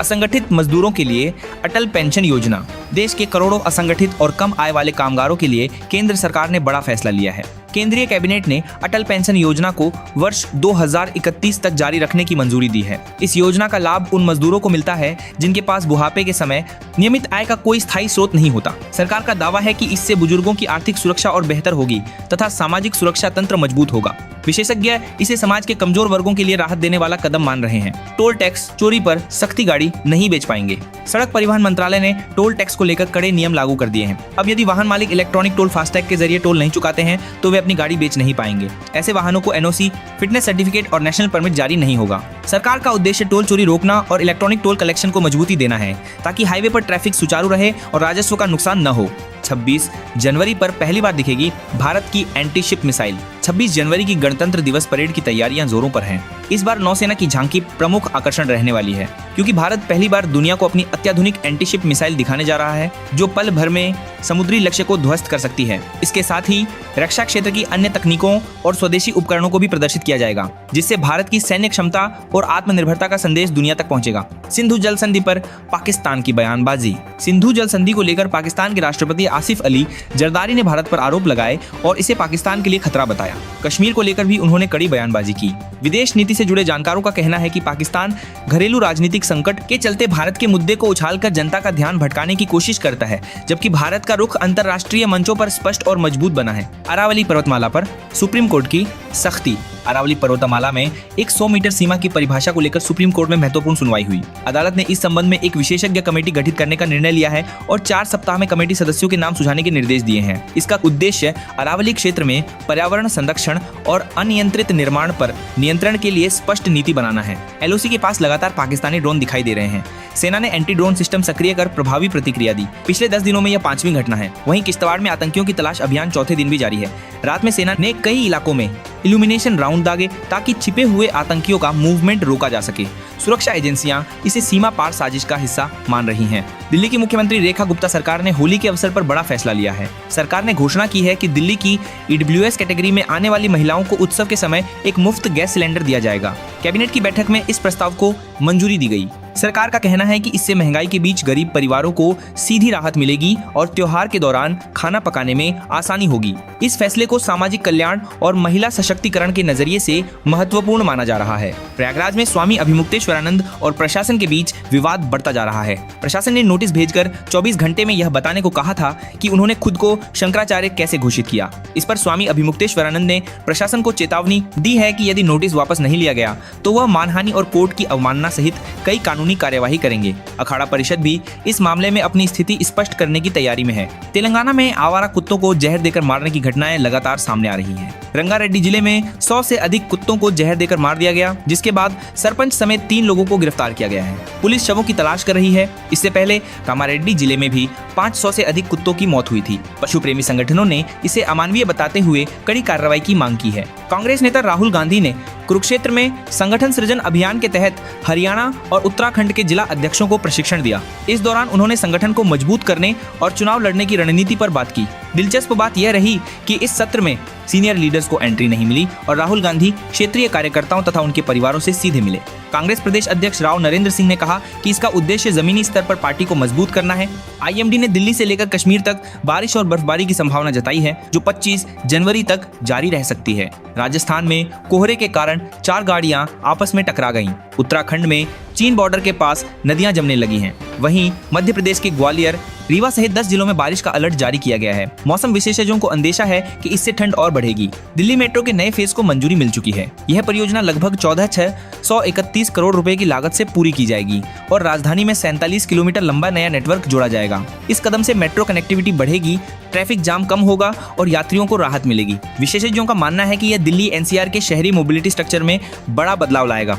असंगठित मजदूरों के लिए अटल पेंशन योजना। देश के करोड़ों असंगठित और कम आय वाले कामगारों के लिए केंद्र सरकार ने बड़ा फैसला लिया है। केंद्रीय कैबिनेट ने अटल पेंशन योजना को वर्ष 2031 तक जारी रखने की मंजूरी दी है। इस योजना का लाभ उन मजदूरों को मिलता है जिनके पास बुढ़ापे के समय नियमित आय का कोई स्थायी स्रोत नहीं होता। सरकार का दावा है कि इससे बुजुर्गों की आर्थिक सुरक्षा और बेहतर होगी तथा सामाजिक सुरक्षा तंत्र मजबूत होगा। विशेषज्ञ इसे समाज के कमजोर वर्गों के लिए राहत देने वाला कदम मान रहे हैं। टोल टैक्स चोरी पर सख्ती गाड़ी नहीं बेच पाएंगे। सड़क परिवहन मंत्रालय ने टोल टैक्स को लेकर कड़े नियम लागू कर दिए हैं। अब यदि वाहन मालिक इलेक्ट्रॉनिक टोल फास्टैग के जरिए टोल नहीं चुकाते हैं तो वे अपनी गाड़ी बेच नहीं पाएंगे। ऐसे वाहनों को एनओसी, फिटनेस सर्टिफिकेट और नेशनल परमिट जारी नहीं होगा। सरकार का उद्देश्य टोल चोरी रोकना और इलेक्ट्रॉनिक टोल कलेक्शन को मजबूती देना है ताकि हाईवे पर ट्रैफिक सुचारू रहे और राजस्व का नुकसान न हो। 26 जनवरी पर पहली बार दिखेगी भारत की एंटी शिप मिसाइल। 26 जनवरी की गणतंत्र दिवस परेड की तैयारियां जोरों पर हैं। इस बार नौसेना की झांकी प्रमुख आकर्षण रहने वाली है क्योंकि भारत पहली बार दुनिया को अपनी अत्याधुनिक एंटी शिप मिसाइल दिखाने जा रहा है जो पल भर में समुद्री लक्ष्य को ध्वस्त कर सकती है। इसके साथ ही रक्षा क्षेत्र की अन्य तकनीकों और स्वदेशी उपकरणों को भी प्रदर्शित किया जाएगा जिससे भारत की सैन्य क्षमता और आत्मनिर्भरता का संदेश दुनिया तक पहुंचेगा। सिंधु जल संधि पर पाकिस्तान की बयानबाजी। सिंधु जल संधि को लेकर पाकिस्तान के राष्ट्रपति आसिफ अली जरदारी ने भारत पर आरोप लगाए और इसे पाकिस्तान के लिए खतरा बताया। कश्मीर को लेकर भी उन्होंने कड़ी बयानबाजी की। विदेश नीति से जुड़े जानकारों का कहना है कि पाकिस्तान घरेलू राजनीतिक संकट के चलते भारत के मुद्दे को उछालकर जनता का ध्यान भटकाने की कोशिश करता है, जबकि भारत का रुख अंतर्राष्ट्रीय मंचों पर स्पष्ट और मजबूत बना है। अरावली पर्वतमाला पर सुप्रीम कोर्ट की सख्ती। अरावली पर्वतमाला में एक 100 मीटर सीमा की परिभाषा को लेकर सुप्रीम कोर्ट में महत्वपूर्ण सुनवाई हुई। अदालत ने इस संबंध में एक विशेषज्ञ कमेटी गठित करने का निर्णय लिया है और 4 सप्ताह में कमेटी सदस्यों के नाम सुझाने के निर्देश दिए हैं। इसका उद्देश्य अरावली क्षेत्र में पर्यावरण संरक्षण और अनियंत्रित निर्माण पर नियंत्रण के लिए स्पष्ट नीति बनाना है। एलओसी के पास लगातार पाकिस्तानी ड्रोन दिखाई दे रहे हैं। सेना ने एंटी ड्रोन सिस्टम सक्रिय कर प्रभावी प्रतिक्रिया दी। पिछले 10 दिनों में यह 5वीं घटना है। वहीं किश्तवाड़ में आतंकियों की तलाश अभियान चौथे दिन भी जारी है। रात में सेना ने कई इलाकों में इल्यूमिनेशन राउंड दागे ताकि छिपे हुए आतंकियों का मूवमेंट रोका जा सके। सुरक्षा एजेंसियां इसे सीमा पार साजिश का हिस्सा मान रही हैं। दिल्ली की मुख्यमंत्री रेखा गुप्ता सरकार ने होली के अवसर पर बड़ा फैसला लिया है। सरकार ने घोषणा की है कि दिल्ली की ईडब्ल्यूएस कैटेगरी में आने वाली महिलाओं को उत्सव के समय एक मुफ्त गैस सिलेंडर दिया जाएगा। कैबिनेट की बैठक में इस प्रस्ताव को मंजूरी दी गई। सरकार का कहना है कि इससे महंगाई के बीच गरीब परिवारों को सीधी राहत मिलेगी और त्योहार के दौरान खाना पकाने में आसानी होगी। इस फैसले को सामाजिक कल्याण और महिला सशक्तिकरण के नजरिए से महत्वपूर्ण माना जा रहा है। प्रयागराज में स्वामी अभिमुक्तेश्वरानंद और प्रशासन के बीच विवाद बढ़ता जा रहा है। प्रशासन ने नोटिस भेजकर 24 घंटे में यह बताने को कहा था कि उन्होंने खुद को शंकराचार्य कैसे घोषित किया। इस पर स्वामी अभिमुक्तेश्वरानंद ने प्रशासन को चेतावनी दी है कि यदि नोटिस वापस नहीं लिया गया तो वह मानहानि और कोर्ट की अवमानना सहित कई कानूनी कार्यवाही करेंगे। अखाड़ा परिषद भी इस मामले में अपनी स्थिति स्पष्ट करने की तैयारी में है। तेलंगाना में आवारा कुत्तों को जहर देकर मारने की घटनाएं लगातार सामने आ रही हैं। रंगारेड्डी जिले में 100 से अधिक कुत्तों को जहर देकर मार दिया गया, जिसके बाद सरपंच समेत 3 लोगों को गिरफ्तार किया गया है। पुलिस शवों की तलाश कर रही है। इससे पहले कामारेड्डी जिले में भी 500 से अधिक कुत्तों की मौत हुई थी। पशु प्रेमी संगठनों ने इसे अमानवीय बताते हुए कड़ी कार्रवाई की मांग की है। कांग्रेस नेता राहुल गांधी ने कुरुक्षेत्र में संगठन सृजन अभियान के तहत हरियाणा और उत्तराखंड के जिला अध्यक्षों को प्रशिक्षण दिया। इस दौरान उन्होंने संगठन को मजबूत करने और चुनाव लड़ने की रणनीति पर बात की। दिलचस्प बात यह रही कि इस सत्र में सीनियर लीडर्स को एंट्री नहीं मिली और राहुल गांधी क्षेत्रीय कार्यकर्ताओं तथा उनके परिवारों से सीधे मिले। कांग्रेस प्रदेश अध्यक्ष राव नरेंद्र सिंह ने कहा कि इसका उद्देश्य जमीनी स्तर पर पार्टी को मजबूत करना है। आईएमडी ने दिल्ली से लेकर कश्मीर तक बारिश और बर्फबारी की संभावना जताई है जो 25 जनवरी तक जारी रह सकती है। राजस्थान में कोहरे के कारण 4 गाड़ियां आपस में टकरा गईं। उत्तराखंड में चीन बॉर्डर के पास नदियां जमने लगी हैं। वहीं मध्य प्रदेश के ग्वालियर, रीवा सहित 10 जिलों में बारिश का अलर्ट जारी किया गया है। मौसम विशेषज्ञों को अंदेशा है कि इससे ठंड और बढ़ेगी। दिल्ली मेट्रो के नए फेज को मंजूरी मिल चुकी है। यह परियोजना लगभग 14,631 करोड़ रुपए की लागत से पूरी की जाएगी और राजधानी में 47 किलोमीटर लंबा नया नेटवर्क जोड़ा जाएगा। इस कदम से मेट्रो कनेक्टिविटी बढ़ेगी, ट्रैफिक जाम कम होगा और यात्रियों को राहत मिलेगी। विशेषज्ञों का मानना है कि यह दिल्ली एनसीआर के शहरी मोबिलिटी स्ट्रक्चर में बड़ा बदलाव लाएगा।